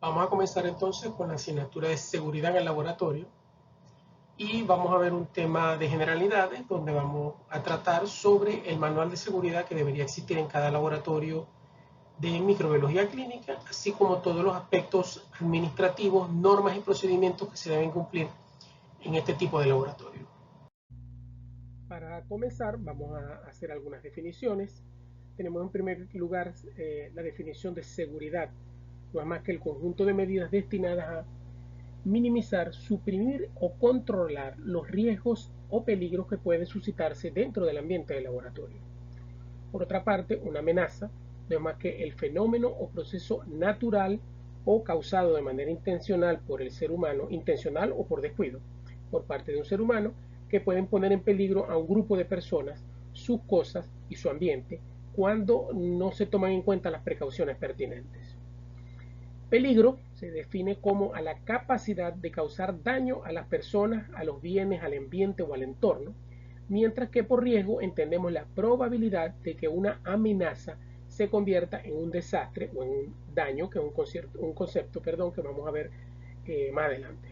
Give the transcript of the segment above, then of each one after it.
Vamos a comenzar entonces con la asignatura de seguridad en el laboratorio y vamos a ver un tema de generalidades donde vamos a tratar sobre el manual de seguridad que debería existir en cada laboratorio de microbiología clínica, así como todos los aspectos administrativos, normas y procedimientos que se deben cumplir en este tipo de laboratorio. Para comenzar vamos a hacer algunas definiciones. Tenemos en primer lugar la definición de seguridad. No es más que el conjunto de medidas destinadas a minimizar, suprimir o controlar los riesgos o peligros que pueden suscitarse dentro del ambiente del laboratorio. Por otra parte, una amenaza no es más que el fenómeno o proceso natural o causado de manera intencional por el ser humano, intencional o por descuido, por parte de un ser humano, que pueden poner en peligro a un grupo de personas, sus cosas y su ambiente cuando no se toman en cuenta las precauciones pertinentes. Peligro se define como a la capacidad de causar daño a las personas, a los bienes, al ambiente o al entorno, mientras que por riesgo entendemos la probabilidad de que una amenaza se convierta en un desastre o en un daño, que es un concepto que vamos a ver más adelante.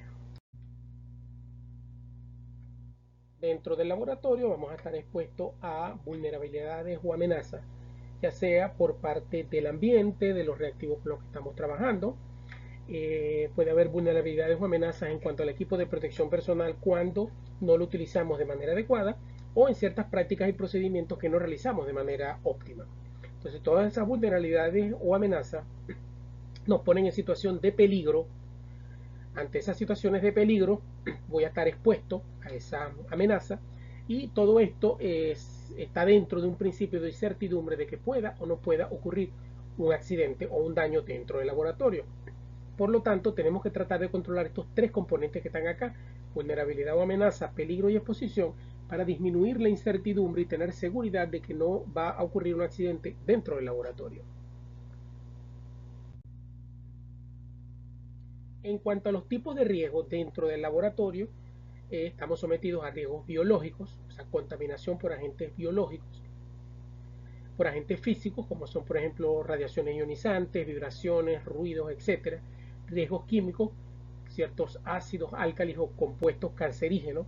Dentro del laboratorio vamos a estar expuestos a vulnerabilidades o amenazas, ya sea por parte del ambiente, de los reactivos con los que estamos trabajando. Puede haber vulnerabilidades o amenazas en cuanto al equipo de protección personal cuando no lo utilizamos de manera adecuada o en ciertas prácticas y procedimientos que no realizamos de manera óptima. Entonces, todas esas vulnerabilidades o amenazas nos ponen en situación de peligro. Ante esas situaciones de peligro, voy a estar expuesto a esa amenaza y todo esto está dentro de un principio de incertidumbre de que pueda o no pueda ocurrir un accidente o un daño dentro del laboratorio. Por lo tanto, tenemos que tratar de controlar estos tres componentes que están acá: vulnerabilidad o amenaza, peligro y exposición, para disminuir la incertidumbre y tener seguridad de que no va a ocurrir un accidente dentro del laboratorio. En cuanto a los tipos de riesgo dentro del laboratorio, estamos sometidos a riesgos biológicos, o sea, contaminación por agentes biológicos, por agentes físicos, como son, por ejemplo, radiaciones ionizantes, vibraciones, ruidos, etc. Riesgos químicos, ciertos ácidos, álcalis o compuestos cancerígenos.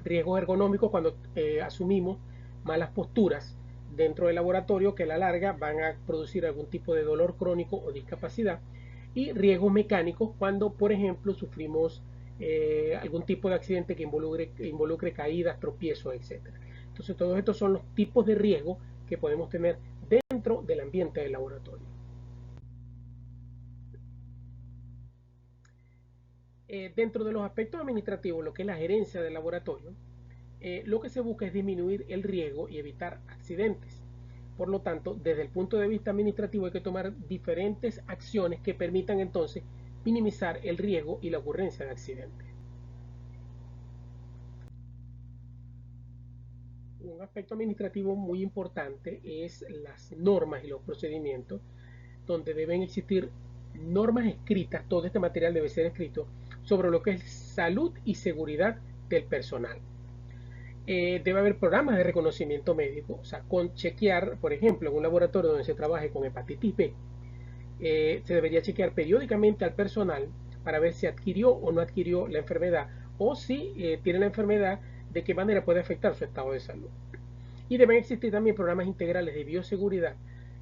Riesgos ergonómicos cuando asumimos malas posturas dentro del laboratorio que a la larga van a producir algún tipo de dolor crónico o discapacidad. Y riesgos mecánicos cuando, por ejemplo, sufrimos algún tipo de accidente que involucre caídas, tropiezos, etc. Entonces, todos estos son los tipos de riesgo que podemos tener dentro del ambiente del laboratorio. Dentro de los aspectos administrativos, lo que es la gerencia del laboratorio, lo que se busca es disminuir el riesgo y evitar accidentes. Por lo tanto, desde el punto de vista administrativo hay que tomar diferentes acciones que permitan entonces minimizar el riesgo y la ocurrencia de accidentes. Un aspecto administrativo muy importante es las normas y los procedimientos, donde deben existir normas escritas. Todo este material debe ser escrito sobre lo que es salud y seguridad del personal. Debe haber programas de reconocimiento médico, o sea, con chequear, por ejemplo, en un laboratorio donde se trabaje con hepatitis B, se debería chequear periódicamente al personal para ver si adquirió o no adquirió la enfermedad, o si tiene la enfermedad, de qué manera puede afectar su estado de salud. Y deben existir también programas integrales de bioseguridad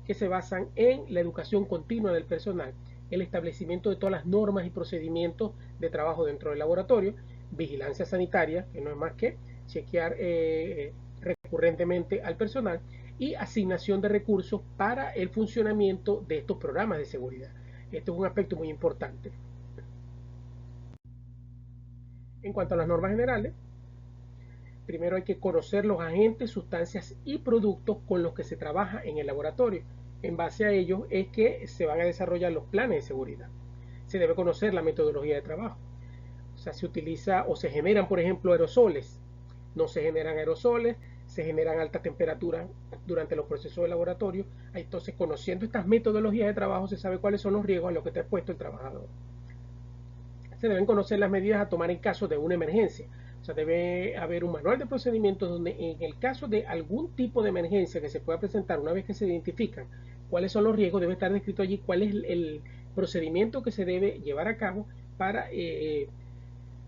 que se basan en la educación continua del personal, el establecimiento de todas las normas y procedimientos de trabajo dentro del laboratorio, vigilancia sanitaria, que no es más que chequear recurrentemente al personal, y asignación de recursos para el funcionamiento de estos programas de seguridad. Este es un aspecto muy importante. En cuanto a las normas generales, primero hay que conocer los agentes, sustancias y productos con los que se trabaja en el laboratorio. En base a ellos es que se van a desarrollar los planes de seguridad. Se debe conocer la metodología de trabajo. O sea, se utiliza o se generan, por ejemplo, aerosoles. No se generan aerosoles, se generan altas temperaturas durante los procesos de laboratorio. Entonces, conociendo estas metodologías de trabajo, se sabe cuáles son los riesgos a los que está expuesto el trabajador. Se deben conocer las medidas a tomar en caso de una emergencia. O sea, debe haber un manual de procedimientos donde en el caso de algún tipo de emergencia que se pueda presentar, una vez que se identifican cuáles son los riesgos, debe estar descrito allí cuál es procedimiento que se debe llevar a cabo para,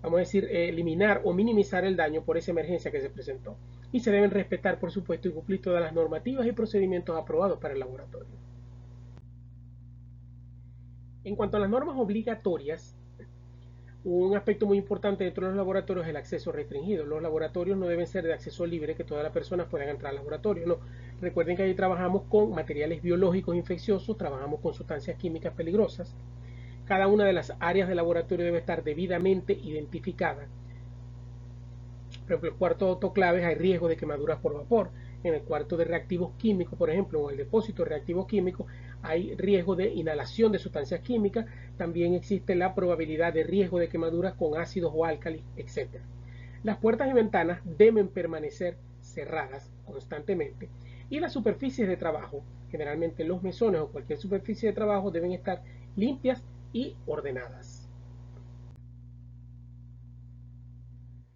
vamos a decir, eliminar o minimizar el daño por esa emergencia que se presentó. Y se deben respetar, por supuesto, y cumplir todas las normativas y procedimientos aprobados para el laboratorio. En cuanto a las normas obligatorias, un aspecto muy importante dentro de los laboratorios es el acceso restringido. Los laboratorios no deben ser de acceso libre, que todas las personas puedan entrar al laboratorio. No. Recuerden que ahí trabajamos con materiales biológicos infecciosos, trabajamos con sustancias químicas peligrosas. Cada una de las áreas del laboratorio debe estar debidamente identificada. Por ejemplo, el cuarto de autoclaves hay riesgo de quemaduras por vapor. En el cuarto de reactivos químicos, por ejemplo, o el depósito de reactivos químicos, hay riesgo de inhalación de sustancias químicas. También existe la probabilidad de riesgo de quemaduras con ácidos o álcalis, etc. Las puertas y ventanas deben permanecer cerradas constantemente y las superficies de trabajo, generalmente los mesones o cualquier superficie de trabajo, deben estar limpias y ordenadas.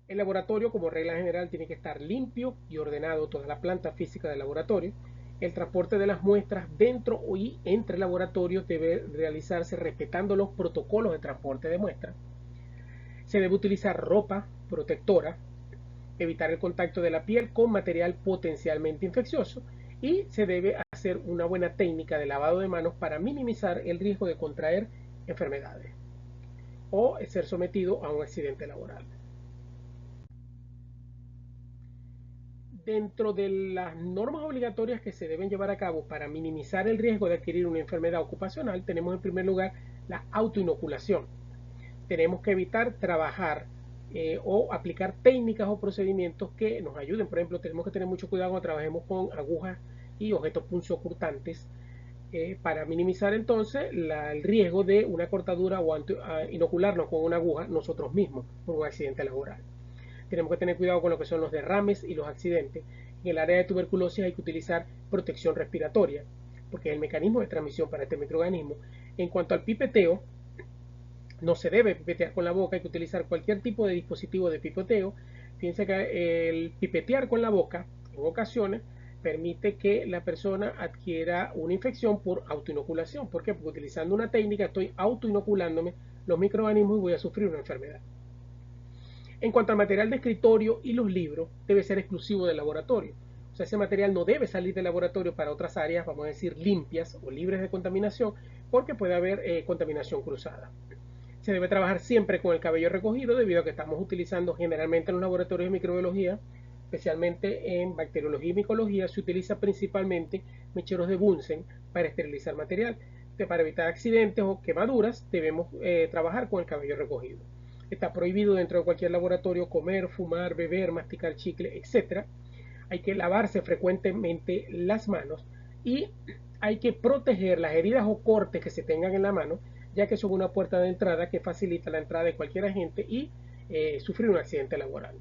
El laboratorio, como regla general, tiene que estar limpio y ordenado, toda la planta física del laboratorio. El transporte de las muestras dentro y entre laboratorios debe realizarse respetando los protocolos de transporte de muestras. Se debe utilizar ropa protectora, evitar el contacto de la piel con material potencialmente infeccioso y se debe hacer una buena técnica de lavado de manos para minimizar el riesgo de contraer enfermedades o ser sometido a un accidente laboral. Dentro de las normas obligatorias que se deben llevar a cabo para minimizar el riesgo de adquirir una enfermedad ocupacional, tenemos en primer lugar la autoinoculación. Tenemos que evitar trabajar o aplicar técnicas o procedimientos que nos ayuden. Por ejemplo, tenemos que tener mucho cuidado cuando trabajemos con agujas y objetos punzocortantes para minimizar entonces el riesgo de una cortadura o inocularnos con una aguja nosotros mismos por un accidente laboral. Tenemos que tener cuidado con lo que son los derrames y los accidentes. En el área de tuberculosis hay que utilizar protección respiratoria, porque es el mecanismo de transmisión para este microorganismo. En cuanto al pipeteo, no se debe pipetear con la boca, hay que utilizar cualquier tipo de dispositivo de pipeteo. Fíjense que el pipetear con la boca, en ocasiones, permite que la persona adquiera una infección por autoinoculación. ¿Por qué? Porque utilizando una técnica estoy autoinoculándome los microorganismos y voy a sufrir una enfermedad. En cuanto al material de escritorio y los libros, debe ser exclusivo del laboratorio. O sea, ese material no debe salir del laboratorio para otras áreas, vamos a decir, limpias o libres de contaminación, porque puede haber contaminación cruzada. Se debe trabajar siempre con el cabello recogido, debido a que estamos utilizando generalmente en los laboratorios de microbiología, especialmente en bacteriología y micología, se utiliza principalmente mecheros de Bunsen para esterilizar material. Para evitar accidentes o quemaduras, debemos trabajar con el cabello recogido. Está prohibido dentro de cualquier laboratorio comer, fumar, beber, masticar chicle, etc. Hay que lavarse frecuentemente las manos y hay que proteger las heridas o cortes que se tengan en la mano, ya que son una puerta de entrada que facilita la entrada de cualquier agente y sufrir un accidente laboral.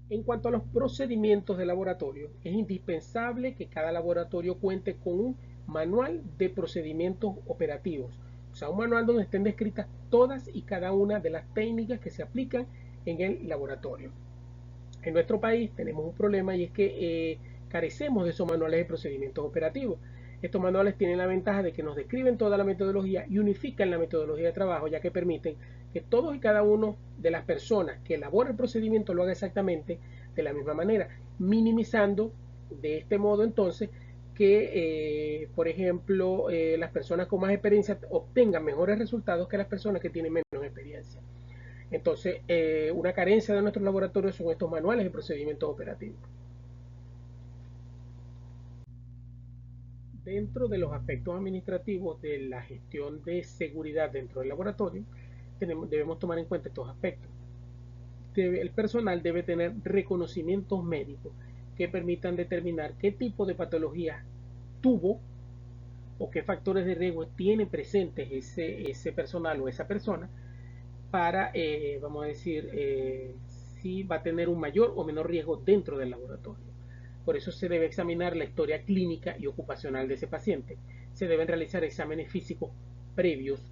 En cuanto a los procedimientos de laboratorio, es indispensable que cada laboratorio cuente con un manual de procedimientos operativos, o sea, un manual donde estén descritas todas y cada una de las técnicas que se aplican en el laboratorio. En nuestro país tenemos un problema y es que carecemos de esos manuales de procedimientos operativos. Estos manuales tienen la ventaja de que nos describen toda la metodología y unifican la metodología de trabajo, ya que permiten que todos y cada uno de las personas que elaboren el procedimiento lo haga exactamente de la misma manera, minimizando de este modo entonces que, por ejemplo, las personas con más experiencia obtengan mejores resultados que las personas que tienen menos experiencia. Entonces, una carencia de nuestros laboratorios son estos manuales de procedimientos operativos. Dentro de los aspectos administrativos de la gestión de seguridad dentro del laboratorio, debemos tomar en cuenta estos aspectos. El personal debe tener reconocimientos médicos que permitan determinar qué tipo de patología tuvo o qué factores de riesgo tiene presentes ese personal o esa persona para, vamos a decir, si va a tener un mayor o menor riesgo dentro del laboratorio. Por eso se debe examinar la historia clínica y ocupacional de ese paciente. Se deben realizar exámenes físicos previos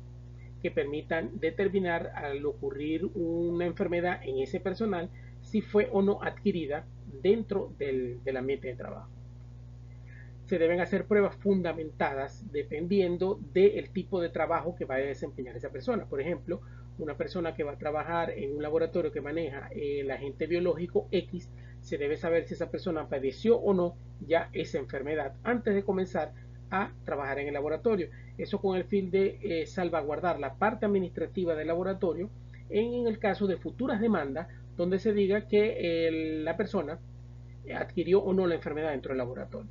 que permitan determinar al ocurrir una enfermedad en ese personal si fue o no adquirida dentro del ambiente de trabajo. se deben hacer pruebas fundamentadas dependiendo del tipo de trabajo que vaya a desempeñar esa persona. Por ejemplo, una persona que va a trabajar en un laboratorio que maneja el agente biológico X, se debe saber si esa persona padeció o no ya esa enfermedad antes de comenzar a trabajar en el laboratorio. Eso con el fin de salvaguardar la parte administrativa del laboratorio en el caso de futuras demandas donde se diga que la persona adquirió o no la enfermedad dentro del laboratorio.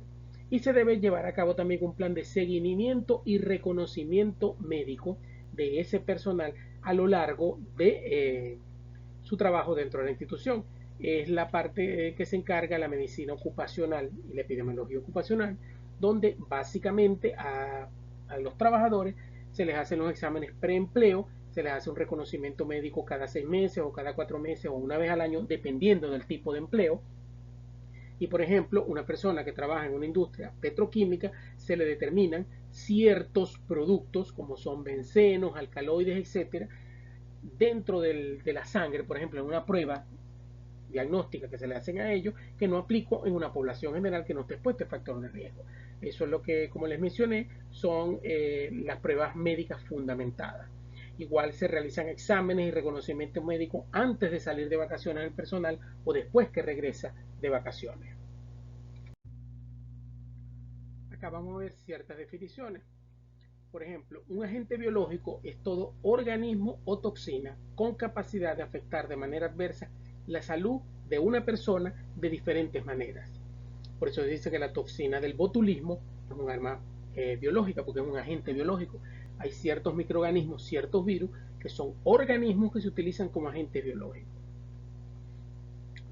Y se debe llevar a cabo también un plan de seguimiento y reconocimiento médico de ese personal a lo largo de su trabajo dentro de la institución. Es la parte que se encarga la medicina ocupacional y la epidemiología ocupacional, donde básicamente a los trabajadores se les hacen los exámenes preempleo, se les hace un reconocimiento médico cada 6 meses o cada 4 meses o una vez al año, dependiendo del tipo de empleo. Y por ejemplo, una persona que trabaja en una industria petroquímica, se le determinan ciertos productos como son bencenos, alcaloides, etcétera, dentro de la sangre, por ejemplo, en una prueba diagnóstica que se le hacen a ellos, que no aplico en una población general que no esté expuesta a factores de riesgo. Eso es lo que, como les mencioné, son las pruebas médicas fundamentadas. Igual se realizan exámenes y reconocimiento médico antes de salir de vacaciones del personal o después que regresa de vacaciones. Acá vamos a ver ciertas definiciones. Por ejemplo, un agente biológico es todo organismo o toxina con capacidad de afectar de manera adversa la salud de una persona de diferentes maneras. Por eso se dice que la toxina del botulismo es un arma biológica, porque es un agente biológico. Hay ciertos microorganismos, ciertos virus, que son organismos que se utilizan como agentes biológicos.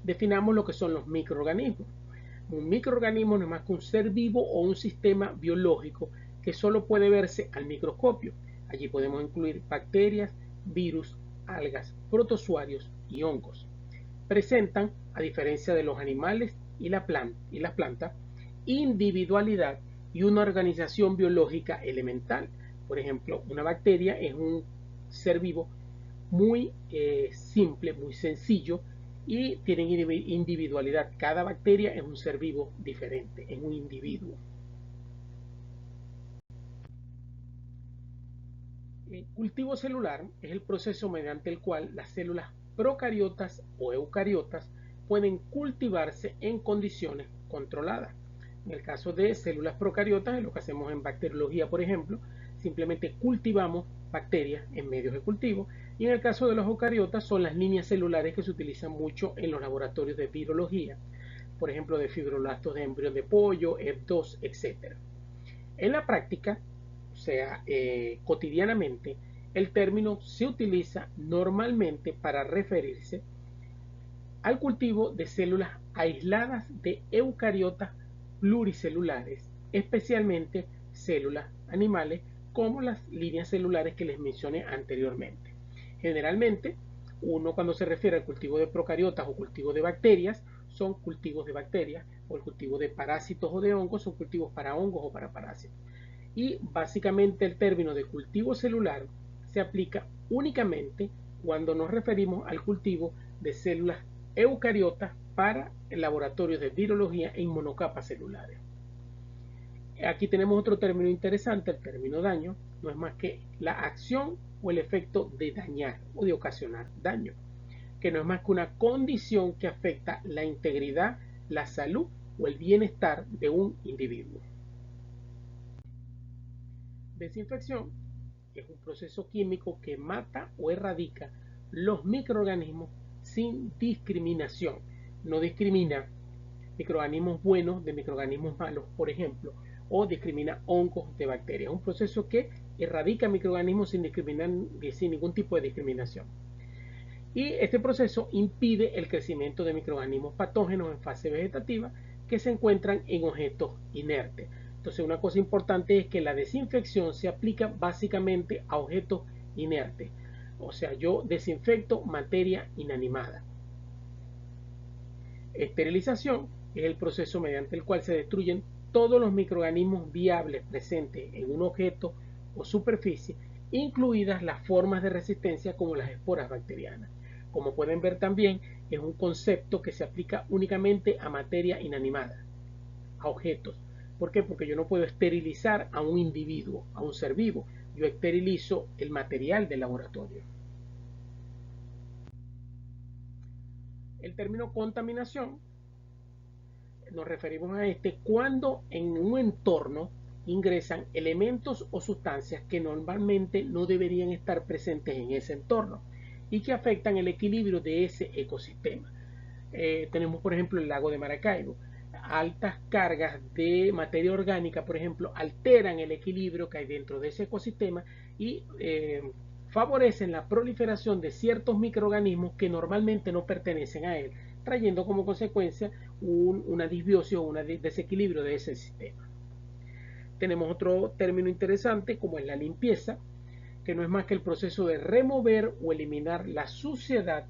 Definamos lo que son los microorganismos. Un microorganismo no es más que un ser vivo o un sistema biológico que solo puede verse al microscopio. Allí podemos incluir bacterias, virus, algas, protozoarios y hongos. Presentan, a diferencia de los animales y las plantas, individualidad y una organización biológica elemental. Por ejemplo, una bacteria es un ser vivo muy simple, muy sencillo, y tienen individualidad. Cada bacteria es un ser vivo diferente, es un individuo. El cultivo celular es el proceso mediante el cual las células procariotas o eucariotas pueden cultivarse en condiciones controladas. En el caso de células procariotas, es lo que hacemos en bacteriología, por ejemplo, simplemente cultivamos bacterias en medios de cultivo. Y en el caso de los eucariotas son las líneas celulares que se utilizan mucho en los laboratorios de virología, por ejemplo de fibroblastos de embrión de pollo, EB2, etc. En la práctica, o sea, cotidianamente, el término se utiliza normalmente para referirse al cultivo de células aisladas de eucariotas pluricelulares, especialmente células animales como las líneas celulares que les mencioné anteriormente. Generalmente, uno cuando se refiere al cultivo de procariotas o cultivo de bacterias, son cultivos de bacterias, o el cultivo de parásitos o de hongos son cultivos para hongos o para parásitos. Y básicamente el término de cultivo celular se aplica únicamente cuando nos referimos al cultivo de células eucariotas para el laboratorio de virología en monocapas celulares. Aquí tenemos otro término interesante, el término daño, no es más que la acción o el efecto de dañar o de ocasionar daño, que no es más que una condición que afecta la integridad, la salud o el bienestar de un individuo. Desinfección es un proceso químico que mata o erradica los microorganismos sin discriminación. No discrimina microorganismos buenos de microorganismos malos, por ejemplo, o discrimina hongos de bacterias. Es un proceso que erradica microorganismos sin ningún tipo de discriminación. Y este proceso impide el crecimiento de microorganismos patógenos en fase vegetativa que se encuentran en objetos inertes. Entonces, una cosa importante es que la desinfección se aplica básicamente a objetos inertes. O sea, yo desinfecto materia inanimada. Esterilización es el proceso mediante el cual se destruyen todos los microorganismos viables presentes en un objeto o superficie, incluidas las formas de resistencia como las esporas bacterianas. Como pueden ver también, es un concepto que se aplica únicamente a materia inanimada, a objetos. ¿Por qué? Porque yo no puedo esterilizar a un individuo, a un ser vivo. Yo esterilizo el material del laboratorio. El término contaminación nos referimos a este cuando en un entorno ingresan elementos o sustancias que normalmente no deberían estar presentes en ese entorno y que afectan el equilibrio de ese ecosistema. Tenemos, por ejemplo, el lago de Maracaibo. Altas cargas de materia orgánica, por ejemplo, alteran el equilibrio que hay dentro de ese ecosistema y favorecen la proliferación de ciertos microorganismos que normalmente no pertenecen a él, trayendo como consecuencia una disbiosis o un desequilibrio de ese sistema. Tenemos otro término interesante como es la limpieza, que no es más que el proceso de remover o eliminar la suciedad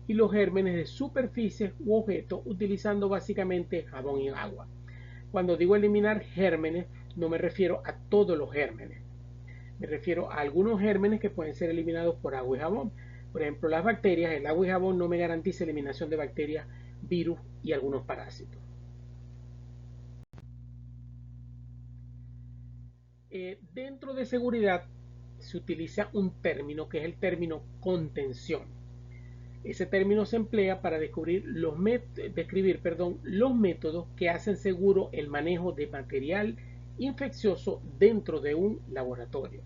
y los gérmenes de superficies u objetos utilizando básicamente jabón y agua. Cuando digo eliminar gérmenes, no me refiero a todos los gérmenes. Me refiero a algunos gérmenes que pueden ser eliminados por agua y jabón. Por ejemplo, las bacterias, el agua y jabón no me garantiza eliminación de bacterias, virus y algunos parásitos. Dentro de seguridad se utiliza un término que es el término contención. Ese término se emplea para describir los métodos que hacen seguro el manejo de material infeccioso dentro de un laboratorio.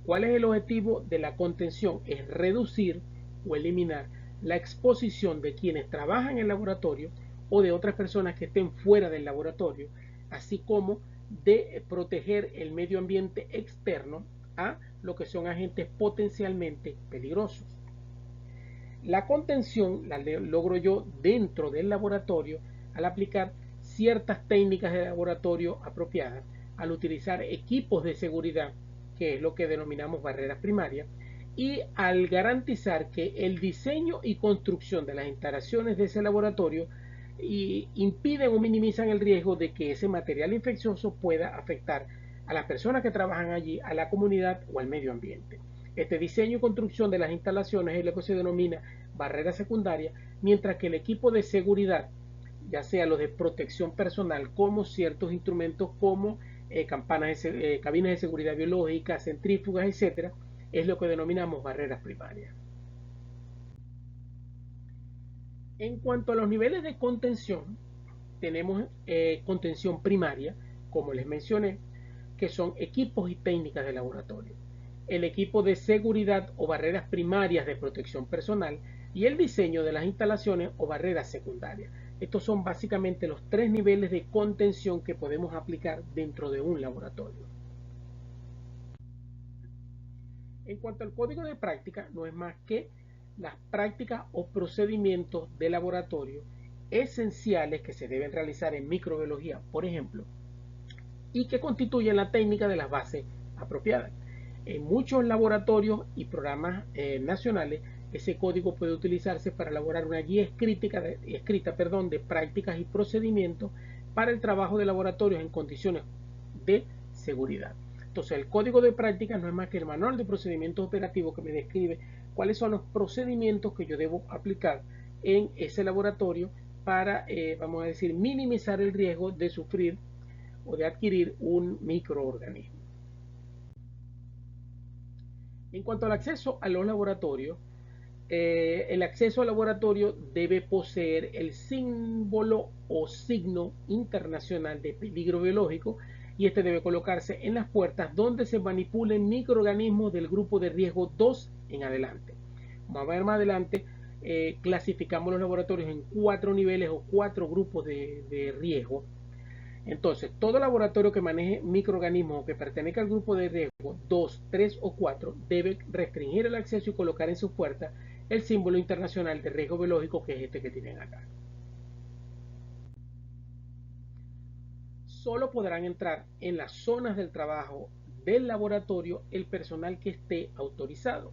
¿Cuál es el objetivo de la contención? Es reducir o eliminar la exposición de quienes trabajan en el laboratorio o de otras personas que estén fuera del laboratorio, así como de proteger el medio ambiente externo a lo que son agentes potencialmente peligrosos. La contención la logro yo dentro del laboratorio al aplicar ciertas técnicas de laboratorio apropiadas, al utilizar equipos de seguridad, que es lo que denominamos barreras primarias, y al garantizar que el diseño y construcción de las instalaciones de ese laboratorio impiden o minimizan el riesgo de que ese material infeccioso pueda afectar a las personas que trabajan allí, a la comunidad o al medio ambiente. Este diseño y construcción de las instalaciones es lo que se denomina barrera secundaria, mientras que el equipo de seguridad, ya sea los de protección personal, como ciertos instrumentos como cabinas de seguridad biológica, centrífugas, etcétera, es lo que denominamos barreras primarias. En cuanto a los niveles de contención, tenemos contención primaria, como les mencioné, que son equipos y técnicas de laboratorio, el equipo de seguridad o barreras primarias de protección personal y el diseño de las instalaciones o barreras secundarias. Estos son básicamente los tres niveles de contención que podemos aplicar dentro de un laboratorio. En cuanto al código de práctica, no es más que las prácticas o procedimientos de laboratorio esenciales que se deben realizar en microbiología, por ejemplo, y que constituyen la técnica de las bases apropiadas. En muchos laboratorios y programas nacionales, ese código puede utilizarse para elaborar una guía escrita de prácticas y procedimientos para el trabajo de laboratorios en condiciones de seguridad. Entonces, el código de prácticas no es más que el manual de procedimientos operativos que me describe cuáles son los procedimientos que yo debo aplicar en ese laboratorio para, vamos a decir, minimizar el riesgo de sufrir o de adquirir un microorganismo. En cuanto al acceso a los laboratorios, el acceso al laboratorio debe poseer el símbolo o signo internacional de peligro biológico y este debe colocarse en las puertas donde se manipulen microorganismos del grupo de riesgo 2 en adelante. Vamos a ver más adelante, clasificamos los laboratorios en 4 niveles o 4 grupos de riesgo. Entonces, todo laboratorio que maneje microorganismos o que pertenezca al grupo de riesgo 2, 3 o 4 debe restringir el acceso y colocar en sus puertas el símbolo internacional de riesgo biológico, que es este que tienen acá. Solo podrán entrar en las zonas del trabajo del laboratorio el personal que esté autorizado.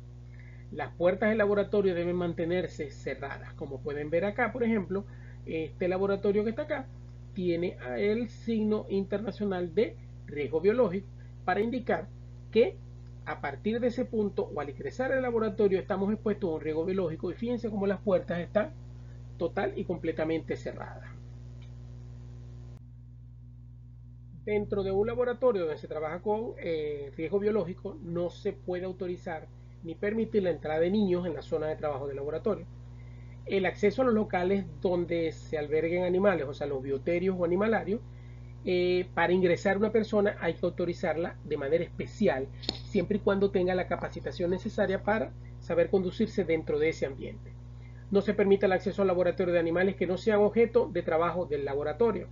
Las puertas del laboratorio deben mantenerse cerradas. Como pueden ver acá, por ejemplo, este laboratorio que está acá tiene el signo internacional de riesgo biológico para indicar que a partir de ese punto o al ingresar al laboratorio estamos expuestos a un riesgo biológico, y fíjense cómo las puertas están total y completamente cerradas. Dentro de un laboratorio donde se trabaja con riesgo biológico, no se puede autorizar ni permitir la entrada de niños en la zona de trabajo del laboratorio. El acceso a los locales donde se alberguen animales, o sea, los bioterios o animalarios, para ingresar una persona hay que autorizarla de manera especial, siempre y cuando tenga la capacitación necesaria para saber conducirse dentro de ese ambiente. No se permite el acceso al laboratorio de animales que no sean objeto de trabajo del laboratorio.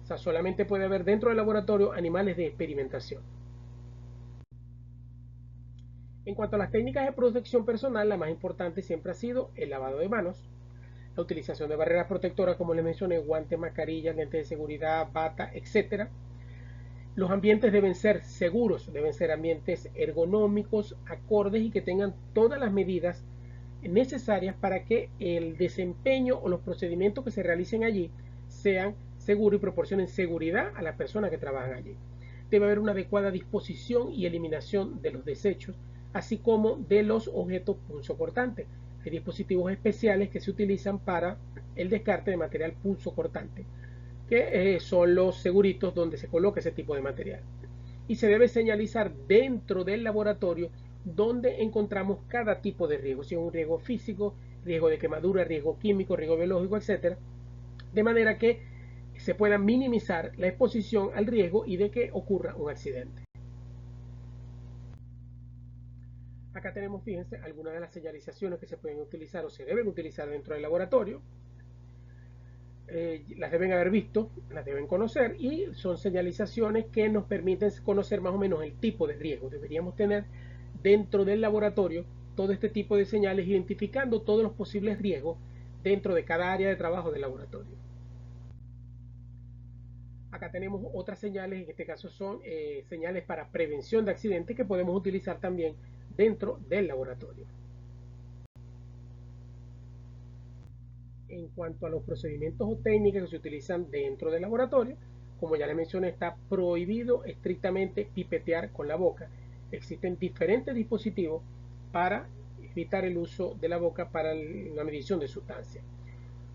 O sea, solamente puede haber dentro del laboratorio animales de experimentación. En cuanto a las técnicas de protección personal, la más importante siempre ha sido el lavado de manos, la utilización de barreras protectoras, como les mencioné, guantes, mascarillas, lentes de seguridad, bata, etc. Los ambientes deben ser seguros, deben ser ambientes ergonómicos, acordes y que tengan todas las medidas necesarias para que el desempeño o los procedimientos que se realicen allí sean seguros y proporcionen seguridad a las personas que trabajan allí. Debe haber una adecuada disposición y eliminación de los desechos, así como de los objetos punzocortantes. Hay dispositivos especiales que se utilizan para el descarte de material punzocortante, que son los seguritos donde se coloca ese tipo de material. Y se debe señalizar dentro del laboratorio donde encontramos cada tipo de riesgo, si es un riesgo físico, riesgo de quemadura, riesgo químico, riesgo biológico, etc. De manera que se pueda minimizar la exposición al riesgo y de que ocurra un accidente. Acá tenemos, fíjense, algunas de las señalizaciones que se pueden utilizar o se deben utilizar dentro del laboratorio. Las deben haber visto, las deben conocer y son señalizaciones que nos permiten conocer más o menos el tipo de riesgo. Deberíamos tener dentro del laboratorio todo este tipo de señales identificando todos los posibles riesgos dentro de cada área de trabajo del laboratorio. Acá tenemos otras señales, en este caso son señales para prevención de accidentes que podemos utilizar también dentro del laboratorio. En cuanto a los procedimientos o técnicas que se utilizan dentro del laboratorio, como ya les mencioné, está prohibido estrictamente pipetear con la boca. Existen diferentes dispositivos para evitar el uso de la boca para la medición de sustancias.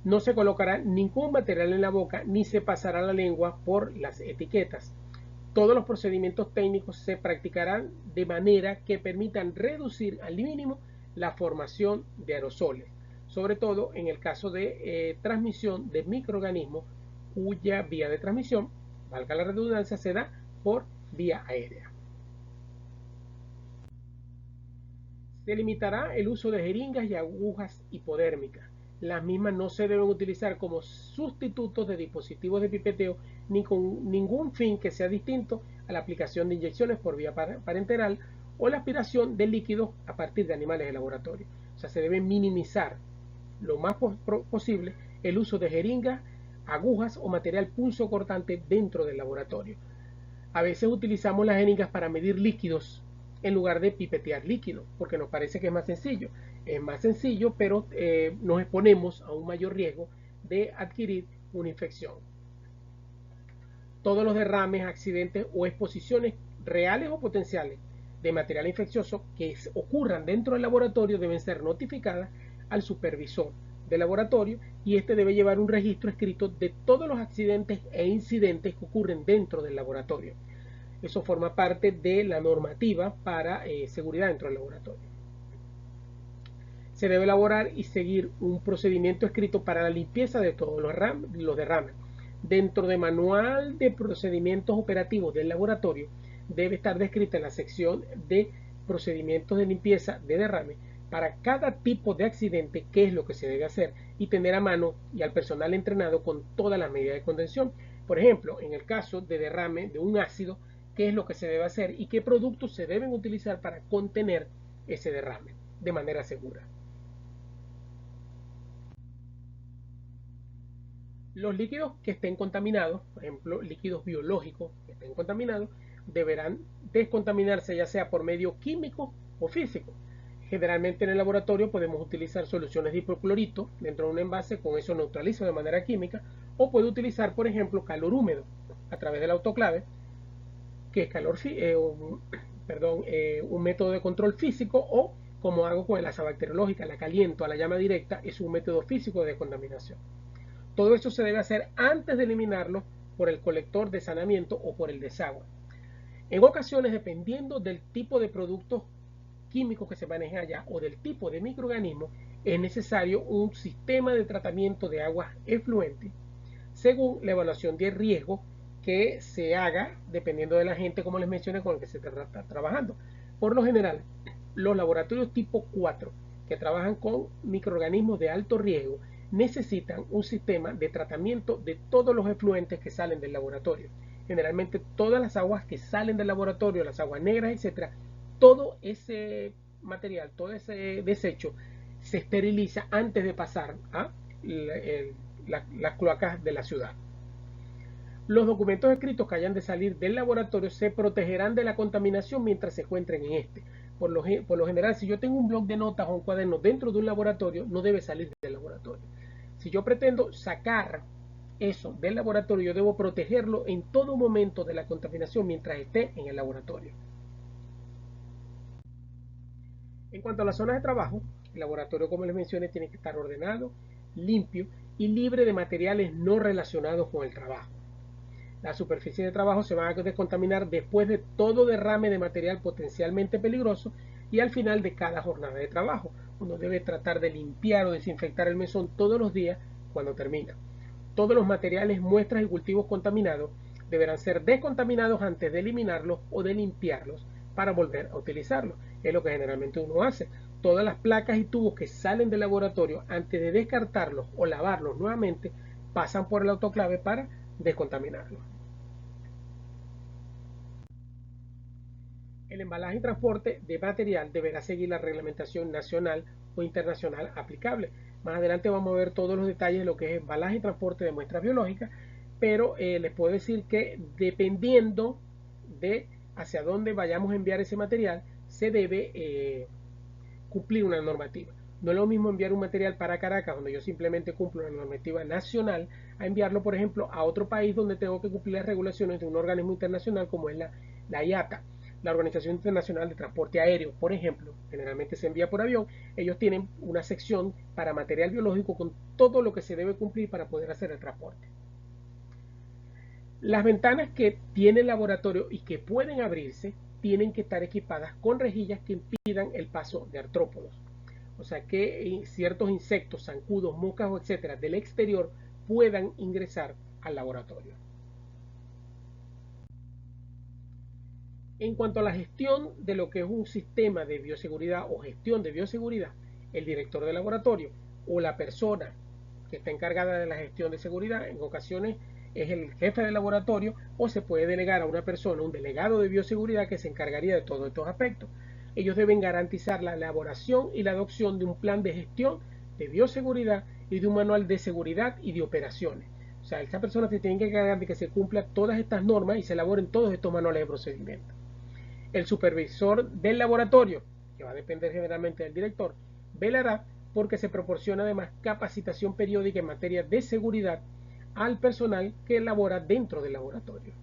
No se colocará ningún material en la boca ni se pasará la lengua por las etiquetas. Todos los procedimientos técnicos se practicarán de manera que permitan reducir al mínimo la formación de aerosoles, sobre todo en el caso de transmisión de microorganismos cuya vía de transmisión, valga la redundancia, se da por vía aérea. Se limitará el uso de jeringas y agujas hipodérmicas. Las mismas no se deben utilizar como sustitutos de dispositivos de pipeteo ni con ningún fin que sea distinto a la aplicación de inyecciones por vía parenteral o la aspiración de líquidos a partir de animales de laboratorio. O sea, se debe minimizar lo más posible el uso de jeringas, agujas o material punzocortante dentro del laboratorio. A veces utilizamos las jeringas para medir líquidos en lugar de pipetear líquidos, porque nos parece que es más sencillo. Es más sencillo, pero nos exponemos a un mayor riesgo de adquirir una infección. Todos los derrames, accidentes o exposiciones reales o potenciales de material infeccioso que ocurran dentro del laboratorio deben ser notificadas al supervisor del laboratorio y este debe llevar un registro escrito de todos los accidentes e incidentes que ocurren dentro del laboratorio. Eso forma parte de la normativa para seguridad dentro del laboratorio. Se debe elaborar y seguir un procedimiento escrito para la limpieza de todos los derrames. Dentro del manual de procedimientos operativos del laboratorio debe estar descrita en la sección de procedimientos de limpieza de derrame para cada tipo de accidente qué es lo que se debe hacer y tener a mano y al personal entrenado con todas las medidas de contención. Por ejemplo, en el caso de derrame de un ácido, qué es lo que se debe hacer y qué productos se deben utilizar para contener ese derrame de manera segura. Los líquidos que estén contaminados, por ejemplo, líquidos biológicos que estén contaminados, deberán descontaminarse ya sea por medio químico o físico. Generalmente en el laboratorio podemos utilizar soluciones de hipoclorito dentro de un envase, con eso neutraliza de manera química, o puede utilizar, por ejemplo, calor húmedo a través del autoclave, que es un método de control físico, o como hago con el asa bacteriológica, la caliento a la llama directa, es un método físico de descontaminación. Todo eso se debe hacer antes de eliminarlo por el colector de saneamiento o por el desagüe. En ocasiones, dependiendo del tipo de productos químicos que se manejan allá o del tipo de microorganismo, es necesario un sistema de tratamiento de aguas efluentes según la evaluación de riesgo que se haga dependiendo del agente, como les mencioné, con el que se está trabajando. Por lo general, los laboratorios tipo 4 que trabajan con microorganismos de alto riesgo necesitan un sistema de tratamiento de todos los efluentes que salen del laboratorio. Generalmente todas las aguas que salen del laboratorio, las aguas negras, etcétera, todo ese material, todo ese desecho se esteriliza antes de pasar a las cloacas de la ciudad. Los documentos escritos que hayan de salir del laboratorio se protegerán de la contaminación mientras se encuentren en este. Por lo general, si yo tengo un bloc de notas o un cuaderno dentro de un laboratorio, no debe salir del laboratorio. Si yo pretendo sacar eso del laboratorio, yo debo protegerlo en todo momento de la contaminación mientras esté en el laboratorio. En cuanto a las zonas de trabajo, el laboratorio, como les mencioné, tiene que estar ordenado, limpio y libre de materiales no relacionados con el trabajo. Las superficies de trabajo se van a descontaminar después de todo derrame de material potencialmente peligroso y al final de cada jornada de trabajo. Uno debe tratar de limpiar o desinfectar el mesón todos los días cuando termina. Todos los materiales, muestras y cultivos contaminados deberán ser descontaminados antes de eliminarlos o de limpiarlos para volver a utilizarlos. Es lo que generalmente uno hace. Todas las placas y tubos que salen del laboratorio antes de descartarlos o lavarlos nuevamente pasan por el autoclave para descontaminarlos. El embalaje y transporte de material deberá seguir la reglamentación nacional o internacional aplicable. Más adelante vamos a ver todos los detalles de lo que es embalaje y transporte de muestras biológicas, pero les puedo decir que dependiendo de hacia dónde vayamos a enviar ese material, se debe cumplir una normativa. No es lo mismo enviar un material para Caracas, donde yo simplemente cumplo una normativa nacional, a enviarlo, por ejemplo, a otro país donde tengo que cumplir las regulaciones de un organismo internacional como es la IATA, la Organización Internacional de Transporte Aéreo, por ejemplo. Generalmente se envía por avión. Ellos tienen una sección para material biológico con todo lo que se debe cumplir para poder hacer el transporte. Las ventanas que tiene el laboratorio y que pueden abrirse tienen que estar equipadas con rejillas que impidan el paso de artrópodos. O sea que ciertos insectos, zancudos, moscas o etcétera del exterior puedan ingresar al laboratorio. En cuanto a la gestión de lo que es un sistema de bioseguridad o gestión de bioseguridad, el director del laboratorio o la persona que está encargada de la gestión de seguridad en ocasiones es el jefe del laboratorio o se puede delegar a una persona, un delegado de bioseguridad que se encargaría de todos estos aspectos. Ellos deben garantizar la elaboración y la adopción de un plan de gestión de bioseguridad y de un manual de seguridad y de operaciones. O sea, esta persona se tiene que encargar de que se cumplan todas estas normas y se elaboren todos estos manuales de procedimiento. El supervisor del laboratorio, que va a depender generalmente del director, velará porque se proporciona además capacitación periódica en materia de seguridad al personal que labora dentro del laboratorio.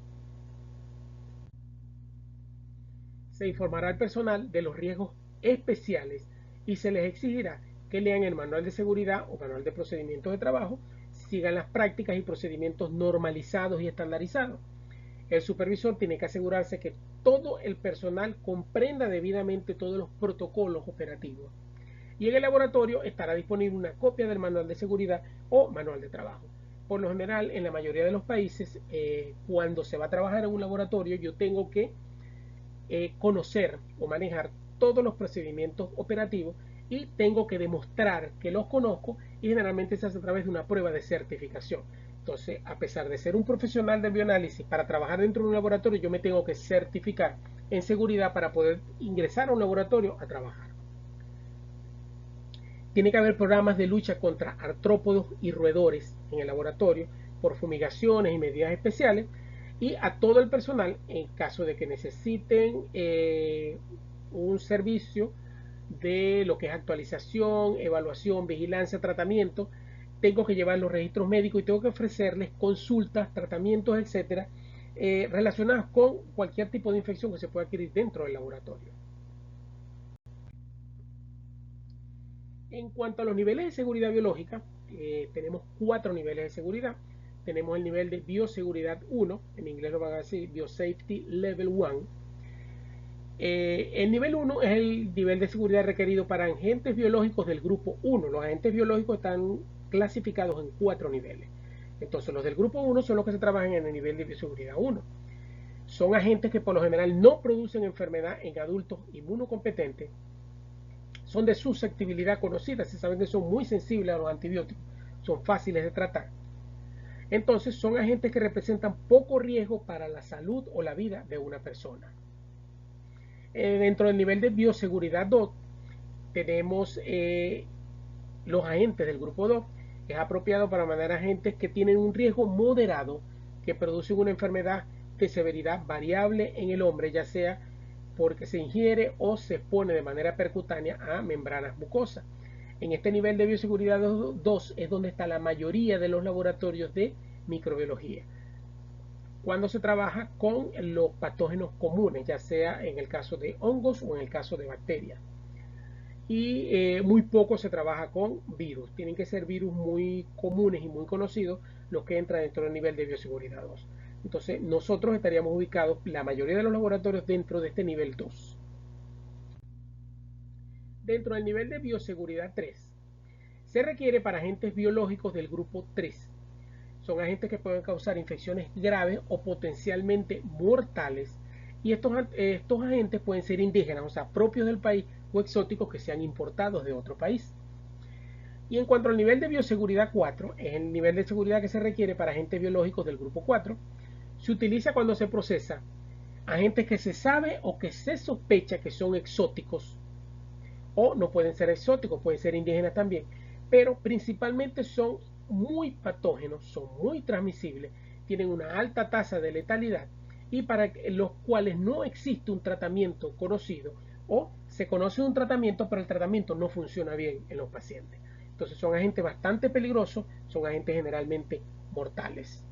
Se informará al personal de los riesgos especiales y se les exigirá que lean el manual de seguridad o manual de procedimientos de trabajo, sigan las prácticas y procedimientos normalizados y estandarizados. El supervisor tiene que asegurarse que todo el personal comprenda debidamente todos los protocolos operativos. Y en el laboratorio estará disponible una copia del manual de seguridad o manual de trabajo. Por lo general, en la mayoría de los países, cuando se va a trabajar en un laboratorio, yo tengo que conocer o manejar todos los procedimientos operativos y tengo que demostrar que los conozco y generalmente se hace a través de una prueba de certificación. Entonces, a pesar de ser un profesional de bioanálisis, para trabajar dentro de un laboratorio yo me tengo que certificar en seguridad para poder ingresar a un laboratorio a trabajar. Tiene que haber programas de lucha contra artrópodos y roedores en el laboratorio por fumigaciones y medidas especiales y a todo el personal en caso de que necesiten un servicio de lo que es actualización, evaluación, vigilancia, tratamiento, tengo que llevar los registros médicos y tengo que ofrecerles consultas, tratamientos, etcétera, relacionados con cualquier tipo de infección que se pueda adquirir dentro del laboratorio. En cuanto a los niveles de seguridad biológica, tenemos 4 niveles de seguridad. tenemos el nivel de bioseguridad 1, en inglés lo van a decir Biosafety Level 1. El nivel 1 es el nivel de seguridad requerido para agentes biológicos del grupo 1. Los agentes biológicos están clasificados en 4 niveles. Entonces los del grupo 1 son los que se trabajan en el nivel de bioseguridad 1. Son agentes que por lo general no producen enfermedad en adultos inmunocompetentes. Son de susceptibilidad conocida, se saben que son muy sensibles a los antibióticos, son fáciles de tratar. Entonces son agentes que representan poco riesgo para la salud o la vida de una persona. Dentro del nivel de bioseguridad 2 tenemos los agentes del grupo 2. Es apropiado para mandar agentes que tienen un riesgo moderado, que producen una enfermedad de severidad variable en el hombre, ya sea porque se ingiere o se expone de manera percutánea a membranas mucosas. En este nivel de bioseguridad 2 es donde está la mayoría de los laboratorios de microbiología, cuando se trabaja con los patógenos comunes, ya sea en el caso de hongos o en el caso de bacterias. Y muy poco se trabaja con virus. Tienen que ser virus muy comunes y muy conocidos los que entran dentro del nivel de bioseguridad 2. Entonces nosotros estaríamos ubicados, la mayoría de los laboratorios, dentro de este nivel 2. Dentro del nivel de bioseguridad 3 se requiere para agentes biológicos del grupo 3. Son agentes que pueden causar infecciones graves o potencialmente mortales, y estos agentes pueden ser indígenas, o sea, propios del país, o exóticos que sean importados de otro país. Y en cuanto al nivel de bioseguridad 4, es el nivel de seguridad que se requiere para agentes biológicos del grupo 4. Se utiliza cuando se procesa agentes que se sabe o que se sospecha que son exóticos, o no pueden ser exóticos, pueden ser indígenas también, pero principalmente son muy patógenos, son muy transmisibles, tienen una alta tasa de letalidad y para los cuales no existe un tratamiento conocido, o se conoce un tratamiento pero el tratamiento no funciona bien en los pacientes. Entonces son agentes bastante peligrosos, son agentes generalmente mortales.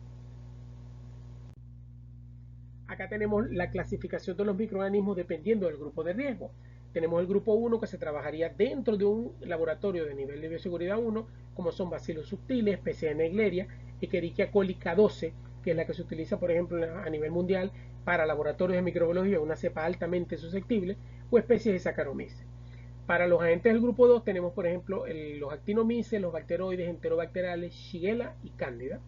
Acá tenemos la clasificación de los microorganismos dependiendo del grupo de riesgo. Tenemos el grupo 1 que se trabajaría dentro de un laboratorio de nivel de bioseguridad 1, como son Bacillus subtilis, especie de Naegleria, Escherichia coli K12, que es la que se utiliza, por ejemplo, a nivel mundial para laboratorios de microbiología, una cepa altamente susceptible, o especies de Saccharomyces. Para los agentes del grupo 2 tenemos, por ejemplo, los actinomyces, los bacteroides, enterobacteriales, Shigella y Cándida.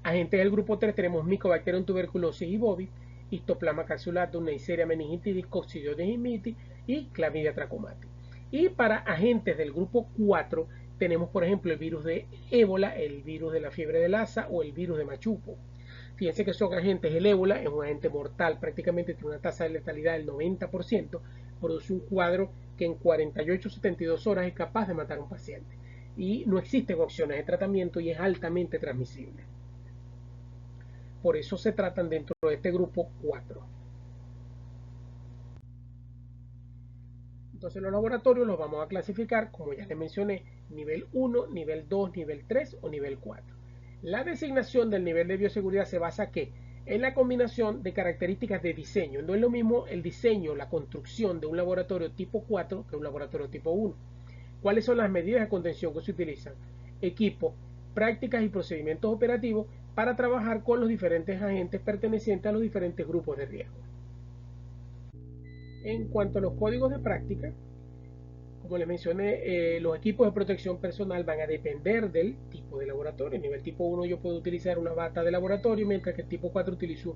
Agentes del grupo 3 tenemos Mycobacterium tuberculosis y bovis, Histoplasma capsulatum, Neisseria meningitidis, Coccidioides immitis y Clamidia trachomatis. Y para agentes del grupo 4 tenemos, por ejemplo, el virus de ébola, el virus de la fiebre de Lassa o el virus de machupo. Fíjense que son agentes, el ébola es un agente mortal, prácticamente tiene una tasa de letalidad del 90%, produce un cuadro que en 48-72 horas es capaz de matar a un paciente. Y no existen opciones de tratamiento y es altamente transmisible. Por eso se tratan dentro de este grupo 4. Entonces los laboratorios los vamos a clasificar, como ya les mencioné, nivel 1, nivel 2, nivel 3 o nivel 4. La designación del nivel de bioseguridad se basa ¿qué? En la combinación de características de diseño. No es lo mismo el diseño, la construcción de un laboratorio tipo 4 que un laboratorio tipo 1. ¿Cuáles son las medidas de contención que se utilizan? Equipo, prácticas y procedimientos operativos para trabajar con los diferentes agentes pertenecientes a los diferentes grupos de riesgo. En cuanto a los códigos de práctica, como les mencioné, los equipos de protección personal van a depender del tipo de laboratorio. En nivel tipo 1 yo puedo utilizar una bata de laboratorio, mientras que en tipo 4 utilizo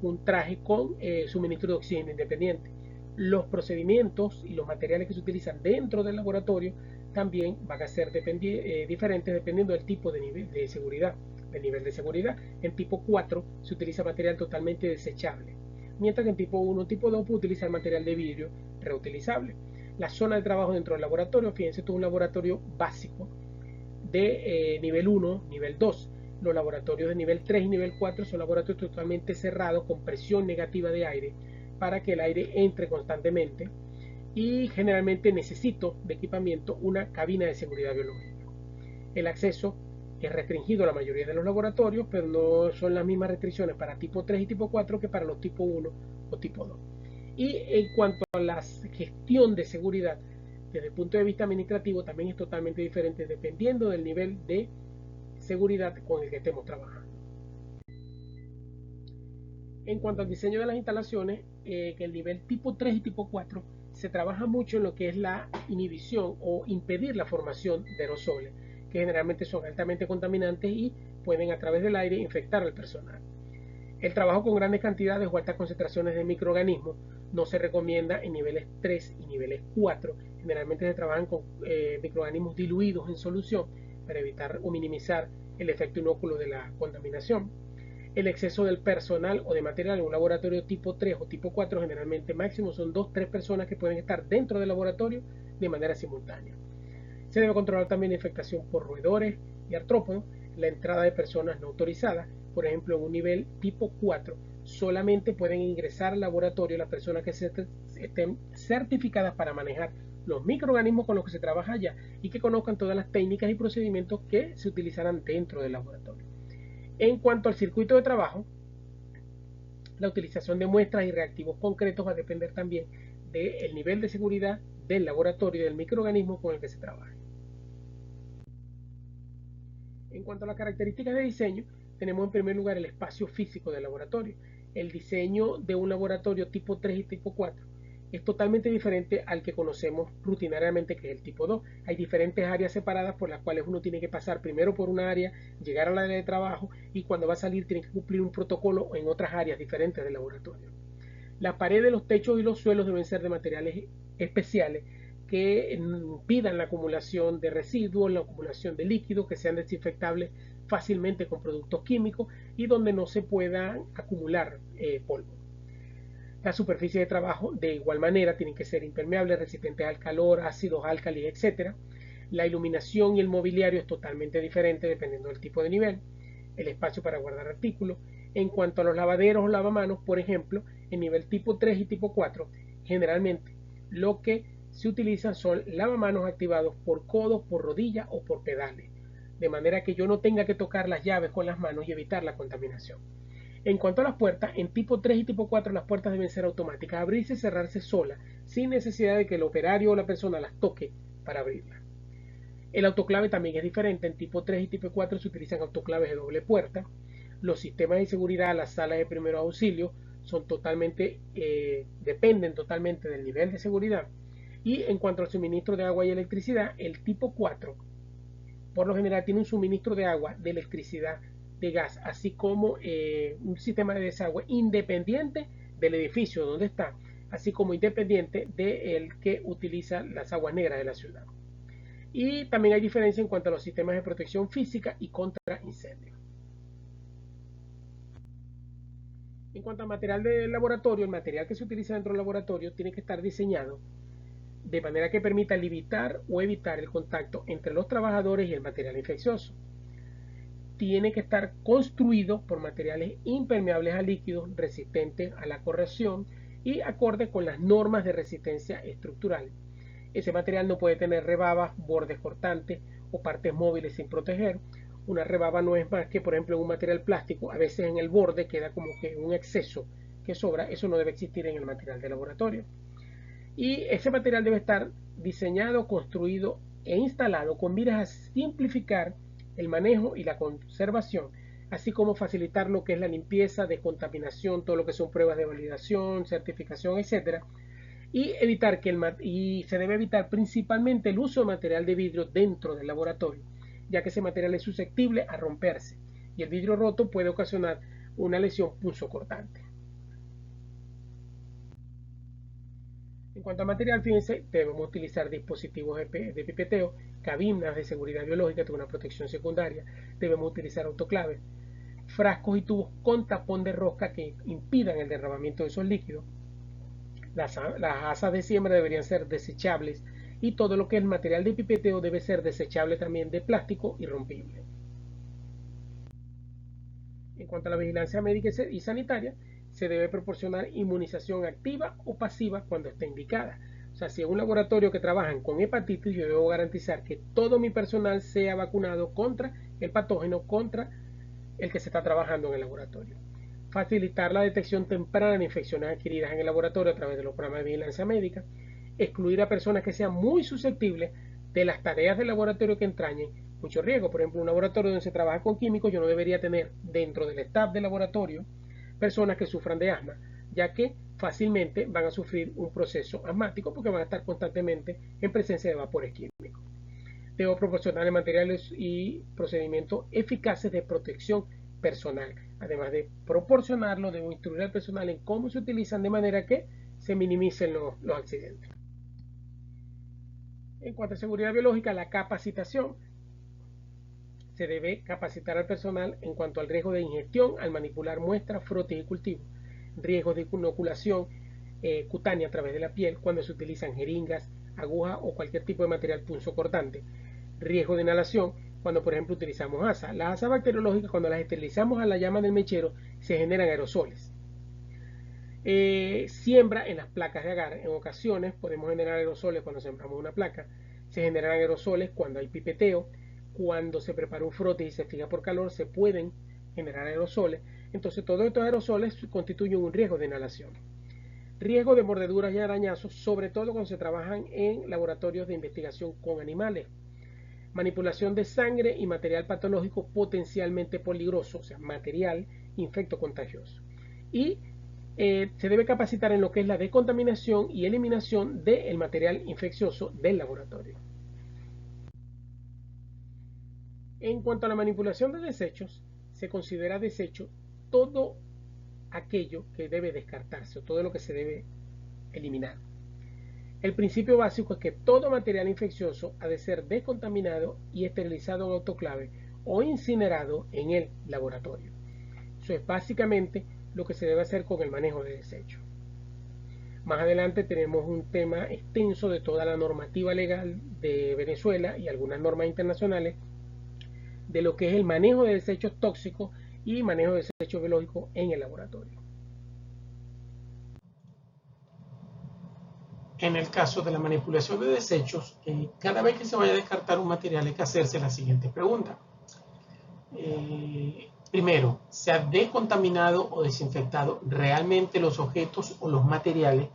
un traje con suministro de oxígeno independiente. Los procedimientos y los materiales que se utilizan dentro del laboratorio también van a ser diferentes dependiendo del tipo de nivel de seguridad. El nivel de seguridad en tipo 4 se utiliza material totalmente desechable, mientras que en tipo 1 y tipo 2 puede utilizar material de vidrio reutilizable. La zona de trabajo dentro del laboratorio, fíjense, esto es un laboratorio básico de nivel 1, nivel 2. Los laboratorios de nivel 3 y nivel 4 son laboratorios totalmente cerrados con presión negativa de aire para que el aire entre constantemente, y generalmente necesito de equipamiento una cabina de seguridad biológica. El acceso es restringido a la mayoría de los laboratorios, pero no son las mismas restricciones para tipo 3 y tipo 4 que para los tipo 1 o tipo 2. Y en cuanto a la gestión de seguridad, desde el punto de vista administrativo, también es totalmente diferente dependiendo del nivel de seguridad con el que estemos trabajando. En cuanto al diseño de las instalaciones, que el nivel tipo 3 y tipo 4 se trabaja mucho en lo que es la inhibición o impedir la formación de aerosoles, que generalmente son altamente contaminantes y pueden a través del aire infectar al personal. El trabajo con grandes cantidades o altas concentraciones de microorganismos no se recomienda en niveles 3 y niveles 4. Generalmente se trabajan con microorganismos diluidos en solución para evitar o minimizar el efecto inóculo de la contaminación. El exceso del personal o de material en un laboratorio tipo 3 o tipo 4, generalmente máximo son 2-3 personas que pueden estar dentro del laboratorio de manera simultánea. Se debe controlar también la infectación por roedores y artrópodos, la entrada de personas no autorizadas. Por ejemplo, en un nivel tipo 4, solamente pueden ingresar al laboratorio las personas que estén certificadas para manejar los microorganismos con los que se trabaja allá y que conozcan todas las técnicas y procedimientos que se utilizarán dentro del laboratorio. En cuanto al circuito de trabajo, la utilización de muestras y reactivos concretos va a depender también del nivel de seguridad del laboratorio y del microorganismo con el que se trabaje. En cuanto a las características de diseño, tenemos en primer lugar el espacio físico del laboratorio. El diseño de un laboratorio tipo 3 y tipo 4 es totalmente diferente al que conocemos rutinariamente, que es el tipo 2. Hay diferentes áreas separadas por las cuales uno tiene que pasar primero por una área, llegar al área de trabajo y cuando va a salir tiene que cumplir un protocolo en otras áreas diferentes del laboratorio. Las paredes, los techos y los suelos deben ser de materiales especiales que impidan la acumulación de residuos, la acumulación de líquidos, que sean desinfectables fácilmente con productos químicos y donde no se pueda acumular polvo. La superficie de trabajo de igual manera tienen que ser impermeables, resistentes al calor, ácidos, álcalis, etc. La iluminación y el mobiliario es totalmente diferente dependiendo del tipo de nivel. El espacio para guardar artículos. En cuanto a los lavaderos o lavamanos, por ejemplo, en nivel tipo 3 y tipo 4, generalmente lo que se utiliza son lavamanos activados por codos, por rodillas o por pedales, de manera que yo no tenga que tocar las llaves con las manos y evitar la contaminación. En cuanto a las puertas, en tipo 3 y tipo 4 las puertas deben ser automáticas, abrirse y cerrarse solas, sin necesidad de que el operario o la persona las toque para abrirlas. El autoclave también es diferente, en tipo 3 y tipo 4 se utilizan autoclaves de doble puerta. Los sistemas de seguridad, las salas de primeros auxilios, dependen totalmente del nivel de seguridad. Y en cuanto al suministro de agua y electricidad, el tipo 4 por lo general tiene un suministro de agua, de electricidad, de gas, así como un sistema de desagüe independiente del edificio donde está, así como independiente del que utiliza las aguas negras de la ciudad. Y también hay diferencia en cuanto a los sistemas de protección física y contra incendios. En cuanto al material del laboratorio, el material que se utiliza dentro del laboratorio tiene que estar diseñado de manera que permita limitar o evitar el contacto entre los trabajadores y el material infeccioso. Tiene que estar construido por materiales impermeables a líquidos, resistentes a la corrosión y acorde con las normas de resistencia estructural. Ese material no puede tener rebabas, bordes cortantes o partes móviles sin proteger. Una rebaba no es más que, por ejemplo, en un material plástico, a veces en el borde queda como que un exceso que sobra. Eso no debe existir en el material de laboratorio. Y ese material debe estar diseñado, construido e instalado con miras a simplificar el manejo y la conservación, así como facilitar lo que es la limpieza, descontaminación, todo lo que son pruebas de validación, certificación, etc. Y se debe evitar principalmente el uso de material de vidrio dentro del laboratorio, ya que ese material es susceptible a romperse y el vidrio roto puede ocasionar una lesión punzocortante. En cuanto a material, fíjense, debemos utilizar dispositivos de pipeteo, cabinas de seguridad biológica con una protección secundaria, debemos utilizar autoclaves, frascos y tubos con tapón de rosca que impidan el derramamiento de esos líquidos. Las asas de siembra deberían ser desechables y todo lo que es material de pipeteo debe ser desechable también de plástico y rompible. En cuanto a la vigilancia médica y sanitaria, se debe proporcionar inmunización activa o pasiva cuando esté indicada. O sea, si es un laboratorio que trabajan con hepatitis, yo debo garantizar que todo mi personal sea vacunado contra el patógeno, contra el que se está trabajando en el laboratorio. Facilitar la detección temprana de infecciones adquiridas en el laboratorio a través de los programas de vigilancia médica. Excluir a personas que sean muy susceptibles de las tareas del laboratorio que entrañen mucho riesgo. Por ejemplo, un laboratorio donde se trabaja con químicos, yo no debería tener dentro del staff del laboratorio personas que sufran de asma, ya que fácilmente van a sufrir un proceso asmático porque van a estar constantemente en presencia de vapores químicos. Debo proporcionarle materiales y procedimientos eficaces de protección personal. Además de proporcionarlo, debo instruir al personal en cómo se utilizan de manera que se minimicen los accidentes. En cuanto a seguridad biológica, la capacitación. Se debe capacitar al personal en cuanto al riesgo de ingestión al manipular muestras, frotes y cultivos, riesgos de inoculación cutánea a través de la piel cuando se utilizan jeringas, agujas o cualquier tipo de material punzocortante, riesgo de inhalación cuando por ejemplo utilizamos asa. Las asas bacteriológicas, cuando las esterilizamos a la llama del mechero, se generan aerosoles. Siembra en las placas de agar. En ocasiones podemos generar aerosoles cuando sembramos una placa. Se generan aerosoles cuando hay pipeteo. Cuando se prepara un frote y se fija por calor, se pueden generar aerosoles. Entonces todos estos aerosoles constituyen un riesgo de inhalación. Riesgo de mordeduras y arañazos, sobre todo cuando se trabajan en laboratorios de investigación con animales. Manipulación de sangre y material patológico potencialmente peligroso, o sea, material infectocontagioso. Y se debe capacitar en lo que es la descontaminación y eliminación del material infeccioso del laboratorio. En cuanto a la manipulación de desechos, se considera desecho todo aquello que debe descartarse o todo lo que se debe eliminar. El principio básico es que todo material infeccioso ha de ser descontaminado y esterilizado en autoclave o incinerado en el laboratorio. Eso es básicamente lo que se debe hacer con el manejo de desechos. Más adelante tenemos un tema extenso de toda la normativa legal de Venezuela y algunas normas internacionales de lo que es el manejo de desechos tóxicos y manejo de desechos biológicos en el laboratorio. En el caso de la manipulación de desechos, cada vez que se vaya a descartar un material hay que hacerse la siguiente pregunta. Primero, ¿se ha descontaminado o desinfectado realmente los objetos o los materiales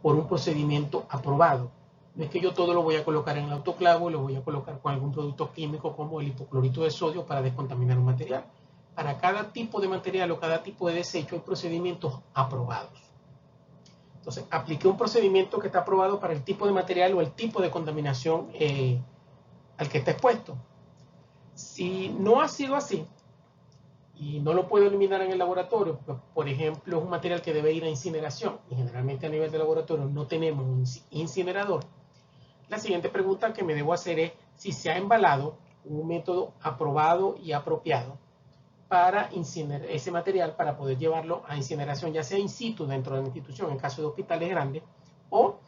por un procedimiento aprobado? No es que yo todo lo voy a colocar en el autoclavo y lo voy a colocar con algún producto químico como el hipoclorito de sodio para descontaminar un material. Para cada tipo de material o cada tipo de desecho hay procedimientos aprobados. Entonces, apliqué un procedimiento que está aprobado para el tipo de material o el tipo de contaminación al que está expuesto. Si no ha sido así y no lo puedo eliminar en el laboratorio, porque, por ejemplo, es un material que debe ir a incineración y generalmente a nivel de laboratorio no tenemos un incinerador, la siguiente pregunta que me debo hacer es si se ha embalado un método aprobado y apropiado para incinerar ese material para poder llevarlo a incineración, ya sea in situ dentro de la institución, en caso de hospitales grandes, o